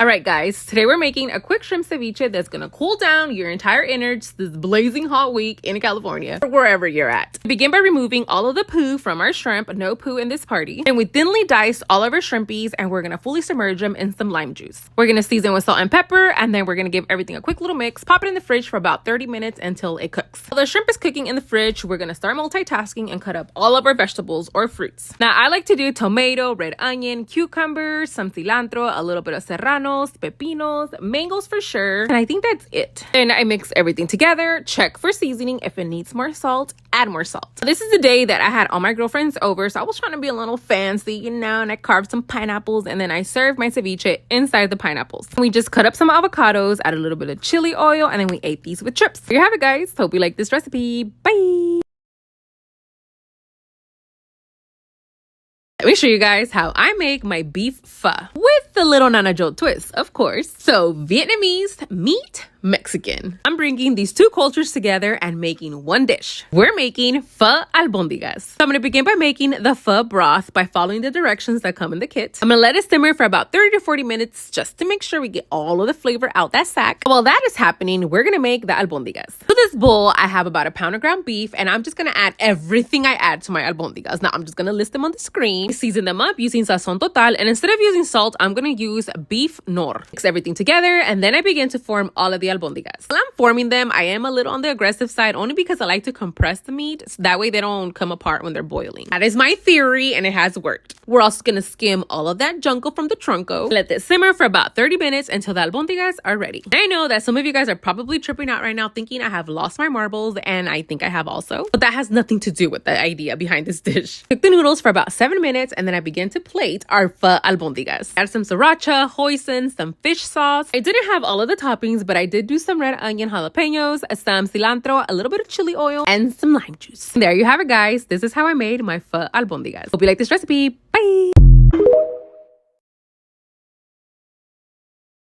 All right, guys, today we're making a quick shrimp ceviche that's gonna cool down your entire innards this blazing hot week in California or wherever you're at. Begin by removing all of the poo from our shrimp. No poo in this party. And we thinly dice all of our shrimpies and we're gonna fully submerge them in some lime juice. We're gonna season with salt and pepper and then we're gonna give everything a quick little mix. Pop it in the fridge for about 30 minutes until it cooks. While the shrimp is cooking in the fridge, we're gonna start multitasking and cut up all of our vegetables or fruits. Now, I like to do tomato, red onion, cucumber, some cilantro, a little bit of serrano, pepinos, mangoes for sure, and I think that's it. Then I mix everything together, check for seasoning. If it needs more salt, add more salt. This is the day that I had all my girlfriends over, so I was trying to be a little fancy, you know, and I carved some pineapples and then I served my ceviche inside the pineapples. We just cut up some avocados, add a little bit of chili oil, and then we ate these with chips. There you have it, guys. Hope you like this recipe. Bye! Let me show you guys how I make my beef pho with the little Nana Joe twist, of course. So Vietnamese meet Mexican. I'm bringing these two cultures together and making one dish. We're making pho albondigas. So I'm going to begin by making the pho broth by following the directions that come in the kit. I'm going to let it simmer for about 30 to 40 minutes just to make sure we get all of the flavor out that sack. While that is happening, we're going to make the albondigas. For this bowl, I have about a pound of ground beef and I'm just going to add everything I add to my albondigas. Now, I'm just going to list them on the screen. Season them up using sazon total, and instead of using salt, I'm going to use beef nor. Mix everything together and then I begin to form all of the albondigas. While I'm forming them, I am a little on the aggressive side only because I like to compress the meat so that way they don't come apart when they're boiling. That is my theory and it has worked. We're also going to skim all of that junco from the trunco. Let this simmer for about 30 minutes until the albondigas are ready. I know that some of you guys are probably tripping out right now thinking I have lost my marbles, and I think I have also, but that has nothing to do with the idea behind this dish. Cook the noodles for about 7 minutes and then I begin to plate our pho albondigas. Add some sriracha, hoisin, some fish sauce. I didn't have all of the toppings, but I did do some red onion jalapenos, some cilantro, a little bit of chili oil, and some lime juice. And there you have it, guys. This is how I made my pho albondigas. Hope you like this recipe. Bye!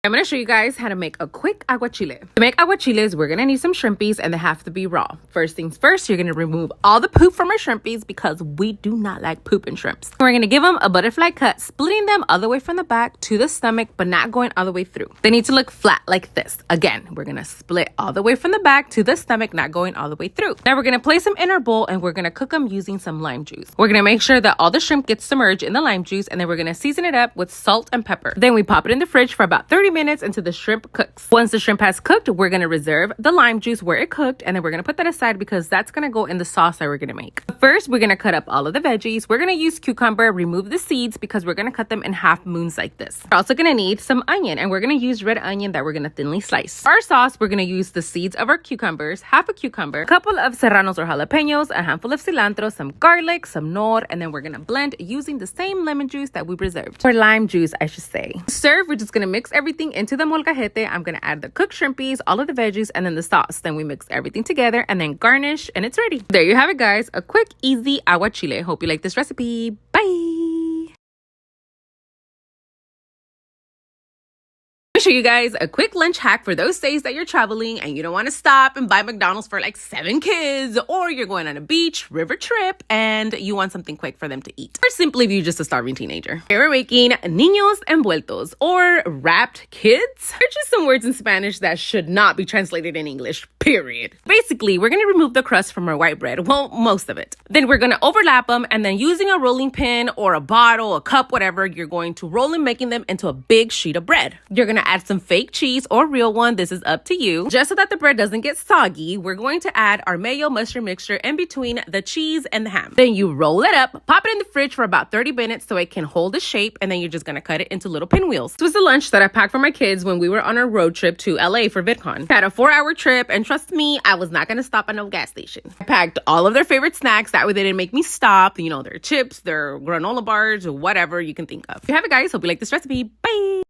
I'm going to show you guys how to make a quick agua chile. To make agua chiles, we're going to need some shrimpies and they have to be raw. First things first, you're going to remove all the poop from our shrimpies because we do not like poop in shrimps. We're going to give them a butterfly cut, splitting them all the way from the back to the stomach, but not going all the way through. They need to look flat like this. Again, we're going to split all the way from the back to the stomach, not going all the way through. Now we're going to place them in our bowl and we're going to cook them using some lime juice. We're going to make sure that all the shrimp gets submerged in the lime juice and then we're going to season it up with salt and pepper. Then we pop it in the fridge for about 30 minutes until the shrimp cooks. Once the shrimp has cooked, we're going to reserve the lime juice where it cooked and then we're going to put that aside because that's going to go in the sauce that we're going to make. First, we're going to cut up all of the veggies. We're going to use cucumber, remove the seeds because we're going to cut them in half moons like this. We're also going to need some onion and we're going to use red onion that we're going to thinly slice. For our sauce, we're going to use the seeds of our cucumbers, half a cucumber, a couple of serranos or jalapenos, a handful of cilantro, some garlic, some nor, and then we're going to blend using the same lemon juice that we preserved. Or lime juice, I should say. To serve, we're just going to mix everything into the molcajete. I'm going to add the cooked shrimpies, all of the veggies, and then the sauce. Then we mix everything together and then garnish and it's ready. There you have it, guys. A quick, easy agua chile. Hope you like this recipe. Bye! Show you guys a quick lunch hack for those days that you're traveling and you don't want to stop and buy McDonald's for like 7 kids, or you're going on a beach river trip and you want something quick for them to eat, or simply if you're just a starving teenager. Here we're making niños envueltos, or wrapped kids. They're just some words in Spanish that should not be translated in English, period. Basically, we're going to remove the crust from our white bread, well, most of it. Then we're going to overlap them and then using a rolling pin or a bottle, a cup, whatever, you're going to roll them, making them into a big sheet of bread. You're going to add some fake cheese or real one. This is up to you. Just so that the bread doesn't get soggy, we're going to add our mayo mustard mixture in between the cheese and the ham. Then you roll it up, pop it in the fridge for about 30 minutes so it can hold the shape, and then you're just going to cut it into little pinwheels. This was the lunch that I packed for my kids when we were on our road trip to LA for VidCon. Had a 4-hour trip, and trust me, I was not going to stop at no gas station. I packed all of their favorite snacks, that way they didn't make me stop. You know, their chips, their granola bars, or whatever you can think of. If you have it, guys, hope you like this recipe. Bye!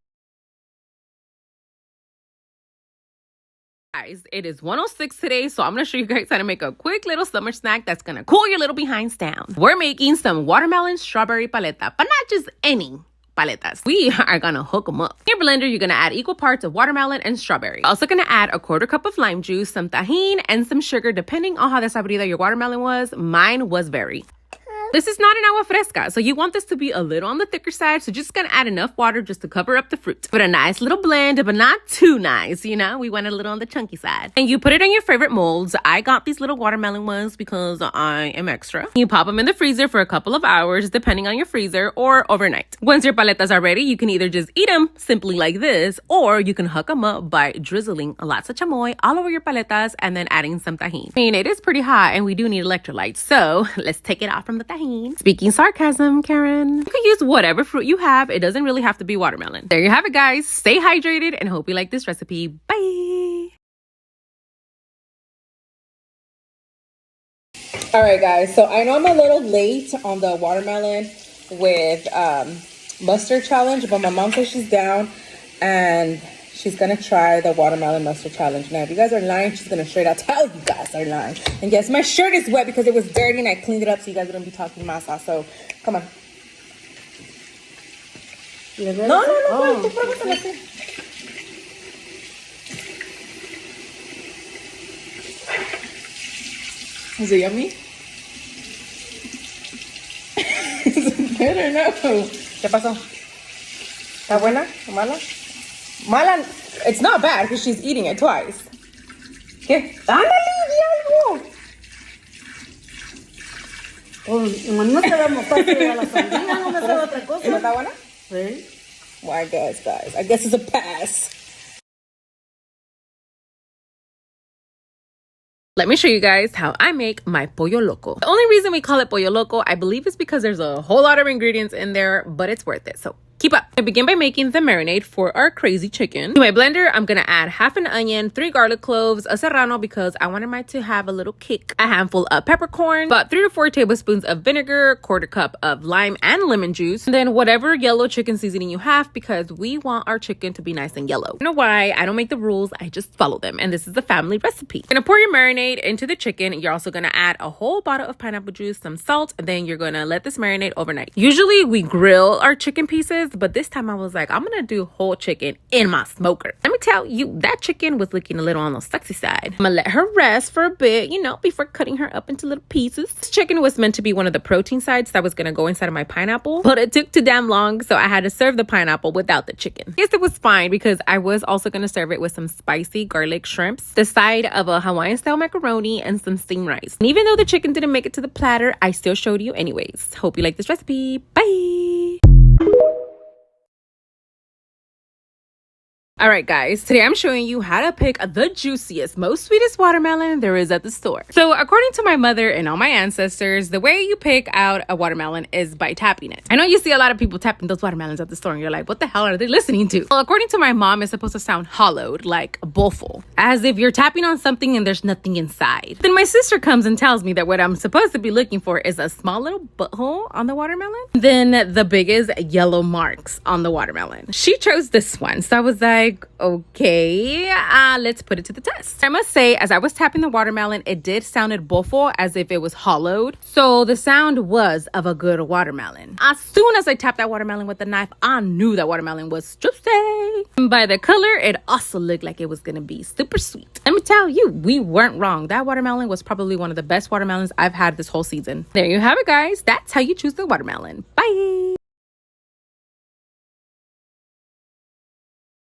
Guys, it is 1:06 today, so I'm going to show you guys how to make a quick little summer snack that's going to cool your little behinds down. We're making some watermelon strawberry paleta, but not just any paletas. We are going to hook them up. In your blender, you're going to add equal parts of watermelon and strawberry. Also going to add a 1/4 cup of lime juice, some tahini, and some sugar, depending on how desabrida your watermelon was. Mine was very. This is not an agua fresca, so you want this to be a little on the thicker side, so just gonna add enough water just to cover up the fruit. Put a nice little blend, but not too nice, you know? We want a little on the chunky side. And you put it in your favorite molds. I got these little watermelon ones because I am extra. You pop them in the freezer for a couple of hours, depending on your freezer, or overnight. Once your paletas are ready, you can either just eat them simply like this, or you can hook them up by drizzling lots of chamoy all over your paletas and then adding some tajin. I mean, it is pretty hot and we do need electrolytes, so let's take it off from the tajin. Speaking sarcasm, Karen. You can use whatever fruit you have. It doesn't really have to be watermelon. There you have it, guys. Stay hydrated and hope you like this recipe. Bye! All right, guys, so I know I'm a little late on the watermelon with mustard challenge, but my mom says she's down and she's gonna try the watermelon mustard challenge. Now, if you guys are lying, she's gonna straight out tell you guys are lying. And yes, my shirt is wet because it was dirty and I cleaned it up so you guys wouldn't be talking masa. So, come on. No. Is it yummy? Is it good or no? ¿Qué pasó? ¿Está buena o mala? Mala, it's not bad because she's eating it twice. ¿Qué? ¡Ándale, di algo! No sabemos a la sandía, no me sabe otra cosa. ¿No está buena? Sí. Well, I guess, guys. I guess it's a pass. Let me show you guys how I make my Pollo Loco. The only reason we call it Pollo Loco, I believe, is because there's a whole lot of ingredients in there, but it's worth it. So keep up. I begin by making the marinade for our crazy chicken. To my blender, I'm gonna add half an onion, 3 garlic cloves, a serrano because I wanted mine to have a little kick, a handful of peppercorn, about 3 to 4 tablespoons of vinegar, 1/4 cup of lime and lemon juice, and then whatever yellow chicken seasoning you have because we want our chicken to be nice and yellow. You know why? I don't make the rules, I just follow them, and this is a family recipe. You're gonna pour your marinade into the chicken. You're also gonna add a whole bottle of pineapple juice, some salt, and then you're gonna let this marinate overnight. Usually we grill our chicken pieces, but this time I was like, I'm gonna do whole chicken in my smoker. Let me tell you, that chicken was looking a little on the sexy side. I'm gonna let her rest for a bit, you know, before cutting her up into little pieces. This chicken was meant to be one of the protein sides that was gonna go inside of my pineapple, but it took too damn long, so I had to serve the pineapple without the chicken. I guess it was fine because I was also gonna serve it with some spicy garlic shrimps, the side of a Hawaiian style macaroni, and some steamed rice. And even though the chicken didn't make it to the platter, I still showed you anyways. Hope you like this recipe. Bye! All right, guys, today I'm showing you how to pick the juiciest, most sweetest watermelon there is at the store. So according to my mother and all my ancestors, the way you pick out a watermelon is by tapping it. I know you see a lot of people tapping those watermelons at the store and you're like, what the hell are they listening to? Well, according to my mom, it's supposed to sound hollowed, like bofo, as if you're tapping on something and there's nothing inside. Then my sister comes and tells me that what I'm supposed to be looking for is a small little butthole on the watermelon, then the biggest yellow marks on the watermelon. She chose this one, so I was like, okay, let's put it to the test. I must say, as I was tapping the watermelon, it did sounded bofo, as if it was hollowed. So the sound was of a good watermelon. As soon as I tapped that watermelon with the knife, I knew that watermelon was juicy. And by the color, it also looked like it was gonna be super sweet. Let me tell you, we weren't wrong. That watermelon was probably one of the best watermelons I've had this whole season. There you have it, guys. That's how you choose the watermelon. Bye.